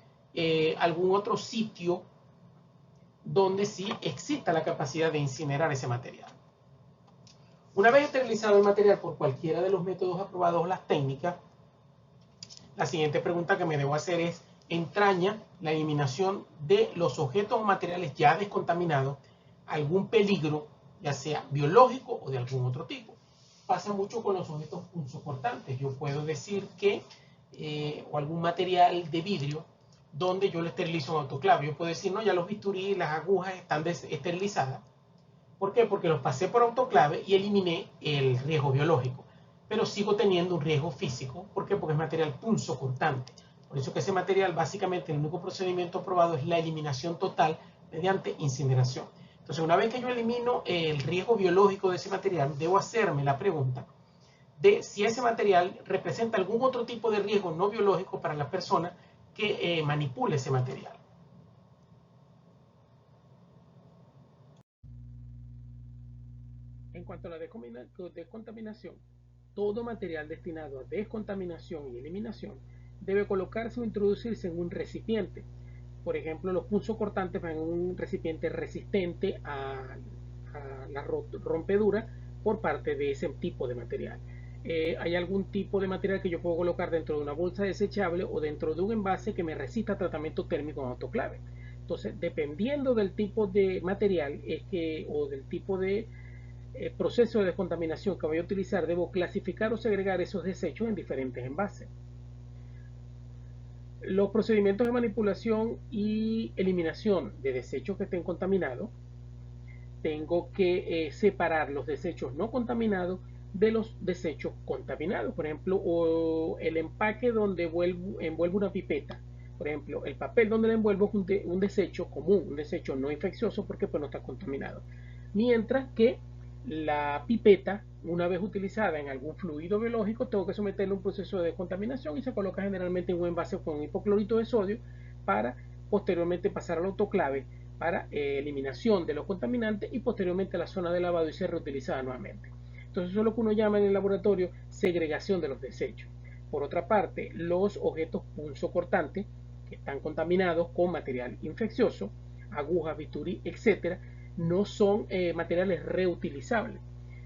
algún otro sitio donde sí exista la capacidad de incinerar ese material. Una vez esterilizado el material por cualquiera de los métodos aprobados o las técnicas, la siguiente pregunta que me debo hacer es, ¿entraña la eliminación de los objetos o materiales ya descontaminados algún peligro, ya sea biológico o de algún otro tipo? Pasa mucho con los objetos punzocortantes. Yo puedo decir que, o algún material de vidrio, donde yo lo esterilizo en autoclave. Yo puedo decir, no, ya los bisturí y las agujas están esterilizadas. ¿Por qué? Porque los pasé por autoclave y eliminé el riesgo biológico. Pero sigo teniendo un riesgo físico. ¿Por qué? Porque es material punzocortante. Por eso que ese material, básicamente, el único procedimiento aprobado es la eliminación total mediante incineración. Entonces, una vez que yo elimino el riesgo biológico de ese material, debo hacerme la pregunta de si ese material representa algún otro tipo de riesgo no biológico para la persona que manipule ese material. En cuanto a la descontaminación, todo material destinado a descontaminación y eliminación debe colocarse o introducirse en un recipiente. Por ejemplo, los punzocortantes van en un recipiente resistente a la rompedura por parte de ese tipo de material. Hay algún tipo de material que yo puedo colocar dentro de una bolsa desechable o dentro de un envase que me resista tratamiento térmico en autoclave. Entonces, dependiendo del tipo de material o del tipo de proceso de descontaminación que voy a utilizar, debo clasificar o segregar esos desechos en diferentes envases. Los procedimientos de manipulación y eliminación de desechos que estén contaminados, tengo que separar los desechos no contaminados de los desechos contaminados. Por ejemplo, o el empaque donde envuelvo una pipeta. Por ejemplo, el papel donde la envuelvo es un desecho común, un desecho no infeccioso porque pues no está contaminado. Mientras que la pipeta, una vez utilizada en algún fluido biológico, tengo que someterle a un proceso de contaminación y se coloca generalmente en un envase con hipoclorito de sodio para posteriormente pasar al autoclave para eliminación de los contaminantes y posteriormente a la zona de lavado y ser reutilizada nuevamente. Entonces eso es lo que uno llama en el laboratorio segregación de los desechos. Por otra parte, los objetos punzocortantes que están contaminados con material infeccioso, agujas, bisturí, etcétera, no son materiales reutilizables.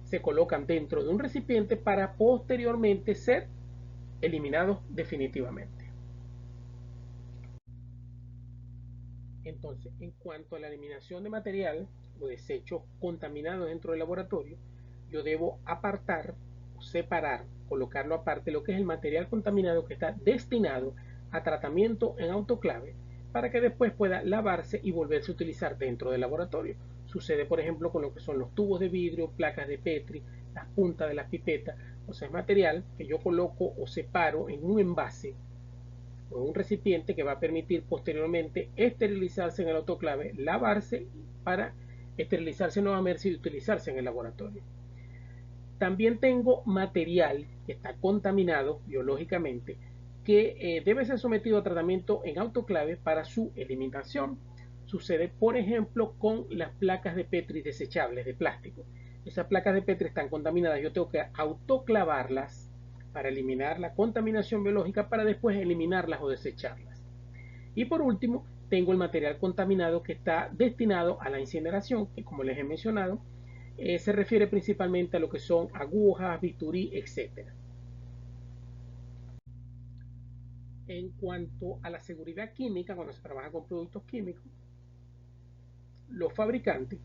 Se colocan dentro de un recipiente para posteriormente ser eliminados definitivamente. Entonces, en cuanto a la eliminación de material o desechos contaminados dentro del laboratorio, yo debo apartar, separar, colocarlo aparte lo que es el material contaminado que está destinado a tratamiento en autoclave para que después pueda lavarse y volverse a utilizar dentro del laboratorio. Sucede, por ejemplo, con lo que son los tubos de vidrio, placas de Petri, las puntas de las pipetas. O sea, es material que yo coloco o separo en un envase o un recipiente que va a permitir posteriormente esterilizarse en el autoclave, lavarse para esterilizarse nuevamente y utilizarse en el laboratorio. También tengo material que está contaminado biológicamente que debe ser sometido a tratamiento en autoclave para su eliminación. Sucede, por ejemplo, con las placas de Petri desechables de plástico. Esas placas de Petri están contaminadas, yo tengo que autoclavarlas para eliminar la contaminación biológica para después eliminarlas o desecharlas. Y por último, tengo el material contaminado que está destinado a la incineración, que como les he mencionado, se refiere principalmente a lo que son agujas, bisturí, etc. En cuanto a la seguridad química, cuando se trabaja con productos químicos, los fabricantes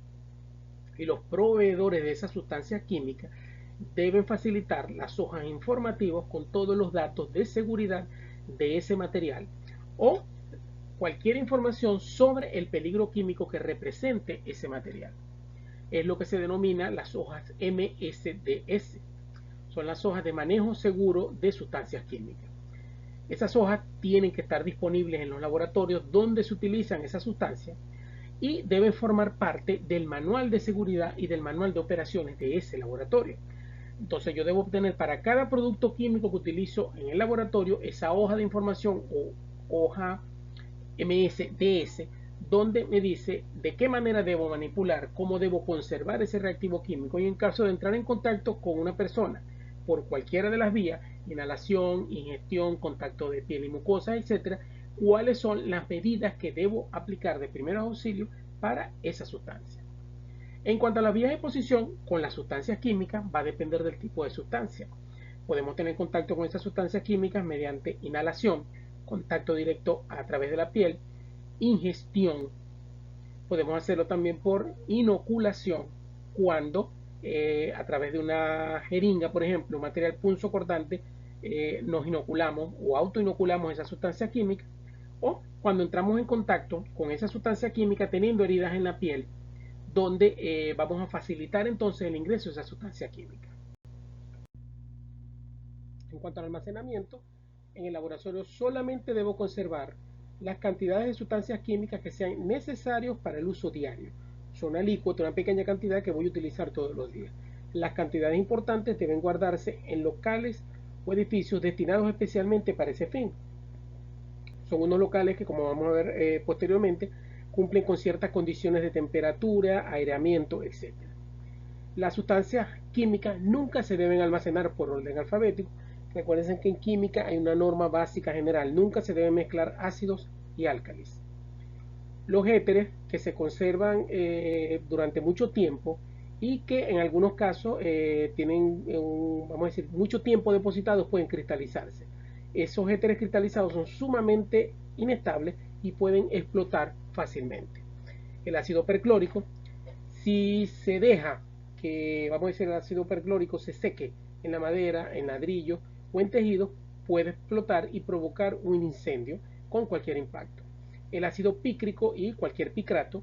y los proveedores de esas sustancias químicas deben facilitar las hojas informativas con todos los datos de seguridad de ese material o cualquier información sobre el peligro químico que represente ese material. Es lo que se denomina las hojas MSDS. Son las hojas de manejo seguro de sustancias químicas. Esas hojas tienen que estar disponibles en los laboratorios donde se utilizan esas sustancias y deben formar parte del manual de seguridad y del manual de operaciones de ese laboratorio. Entonces yo debo obtener para cada producto químico que utilizo en el laboratorio esa hoja de información o hoja MSDS donde me dice de qué manera debo manipular, cómo debo conservar ese reactivo químico y en caso de entrar en contacto con una persona por cualquiera de las vías, inhalación, ingestión, contacto de piel y mucosa, etcétera, cuáles son las medidas que debo aplicar de primeros auxilios para esa sustancia. En cuanto a las vías de exposición con las sustancias químicas, va a depender del tipo de sustancia. Podemos tener contacto con esas sustancias químicas mediante inhalación, contacto directo a través de la piel, ingestión. Podemos hacerlo también por inoculación, cuando a través de una jeringa, por ejemplo, un material punzocortante, nos inoculamos o autoinoculamos esa sustancia química, o cuando entramos en contacto con esa sustancia química teniendo heridas en la piel, donde vamos a facilitar entonces el ingreso de esa sustancia química. En cuanto al almacenamiento, en el laboratorio solamente debo conservar las cantidades de sustancias químicas que sean necesarios para el uso diario. Son una alícuota, una pequeña cantidad que voy a utilizar todos los días. Las cantidades importantes deben guardarse en locales o edificios destinados especialmente para ese fin. Son unos locales que, como vamos a ver posteriormente, cumplen con ciertas condiciones de temperatura, aireamiento, etc. Las sustancias químicas nunca se deben almacenar por orden alfabético. Recuerden que en química hay una norma básica general, nunca se deben mezclar ácidos y álcalis. Los éteres que se conservan durante mucho tiempo y que en algunos casos tienen, vamos a decir, mucho tiempo depositados, pueden cristalizarse. Esos éteres cristalizados son sumamente inestables y pueden explotar fácilmente. El ácido perclórico, si se deja que, vamos a decir, el ácido perclórico se seque en la madera, en ladrillo o en tejido, puede explotar y provocar un incendio con cualquier impacto. El ácido pícrico y cualquier picrato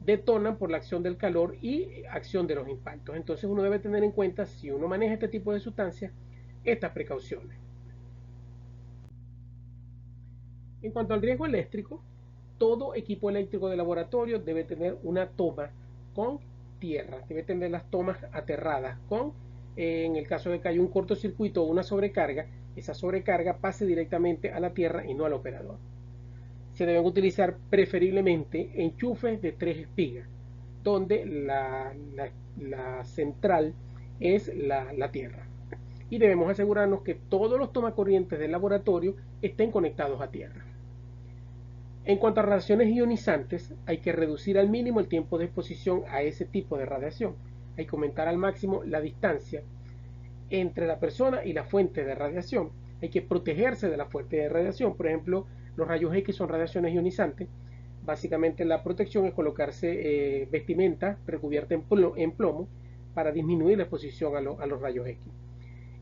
detonan por la acción del calor y acción de los impactos. Entonces uno debe tener en cuenta, si uno maneja este tipo de sustancias, estas precauciones. En cuanto al riesgo eléctrico, todo equipo eléctrico de laboratorio debe tener una toma con tierra, debe tener las tomas aterradas con, en el caso de que haya un cortocircuito o una sobrecarga, esa sobrecarga pase directamente a la tierra y no al operador. Se deben utilizar preferiblemente enchufes de 3 espigas, donde la central es la tierra. Y debemos asegurarnos que todos los tomacorrientes del laboratorio estén conectados a tierra. En cuanto a radiaciones ionizantes, hay que reducir al mínimo el tiempo de exposición a ese tipo de radiación. Hay que aumentar al máximo la distancia entre la persona y la fuente de radiación. Hay que protegerse de la fuente de radiación. Por ejemplo, los rayos X son radiaciones ionizantes. Básicamente la protección es colocarse vestimenta recubierta en plomo para disminuir la exposición a los rayos X.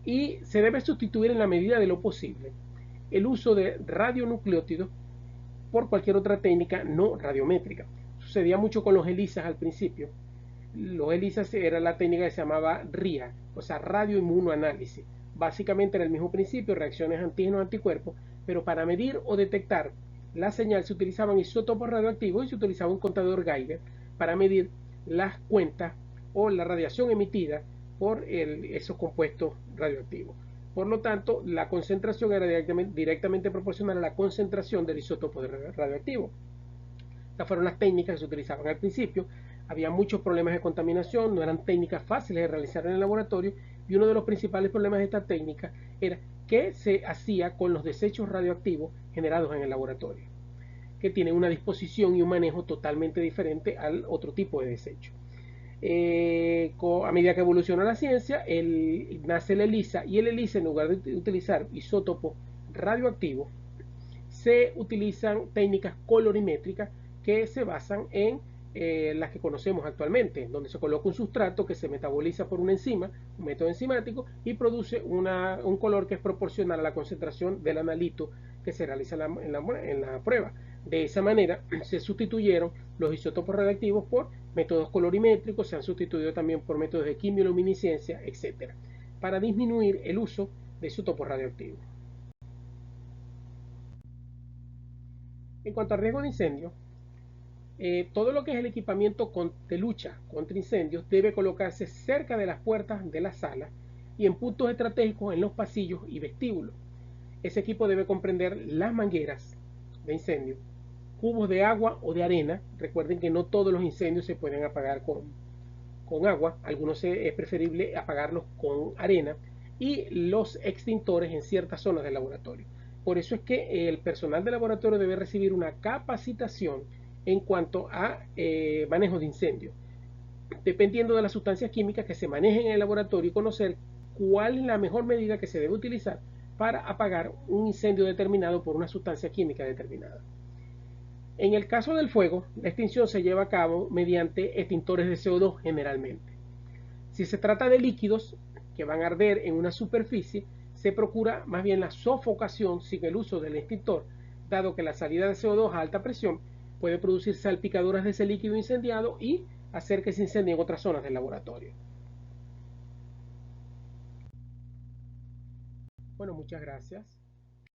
Y se debe sustituir en la medida de lo posible el uso de radionucleótidos por cualquier otra técnica no radiométrica. Sucedía mucho con los ELISAs al principio. Los ELISAs era la técnica que se llamaba RIA, o sea, radioinmunoanálisis. Básicamente era el mismo principio, reacciones antígenos-anticuerpos, pero para medir o detectar la señal se utilizaban isótopos radioactivos y se utilizaba un contador Geiger para medir las cuentas o la radiación emitida por esos compuestos radioactivos. Por lo tanto, la concentración era directamente proporcional a la concentración del isótopo radioactivo. Estas fueron las técnicas que se utilizaban al principio. Había muchos problemas de contaminación, no eran técnicas fáciles de realizar en el laboratorio, y uno de los principales problemas de esta técnica era qué se hacía con los desechos radioactivos generados en el laboratorio, que tienen una disposición y un manejo totalmente diferente al otro tipo de desecho. A medida que evoluciona la ciencia, nace el ELISA, y el ELISA, en lugar de utilizar isótopos radioactivos, se utilizan técnicas colorimétricas que se basan en las que conocemos actualmente, donde se coloca un sustrato que se metaboliza por una enzima, un método enzimático, y produce un color que es proporcional a la concentración del analito que se realiza en la prueba. De esa manera se sustituyeron los isótopos radioactivos por métodos colorimétricos, se han sustituido también por métodos de quimioluminiscencia, etc., para disminuir el uso de isótopos radioactivos. En cuanto al riesgo de incendio, todo lo que es el equipamiento de lucha contra incendios debe colocarse cerca de las puertas de la sala y en puntos estratégicos en los pasillos y vestíbulos. Ese equipo debe comprender las mangueras de incendio, cubos de agua o de arena. Recuerden que no todos los incendios se pueden apagar con agua, algunos es preferible apagarlos con arena, y los extintores en ciertas zonas del laboratorio. Por eso es que el personal del laboratorio debe recibir una capacitación en cuanto a manejo de incendios, dependiendo de las sustancias químicas que se manejen en el laboratorio, y conocer cuál es la mejor medida que se debe utilizar para apagar un incendio determinado por una sustancia química determinada. En el caso del fuego, la extinción se lleva a cabo mediante extintores de CO2 generalmente. Si se trata de líquidos que van a arder en una superficie, se procura más bien la sofocación sin el uso del extintor, dado que la salida de CO2 a alta presión puede producir salpicaduras de ese líquido incendiado y hacer que se incendie en otras zonas del laboratorio. Bueno, muchas gracias.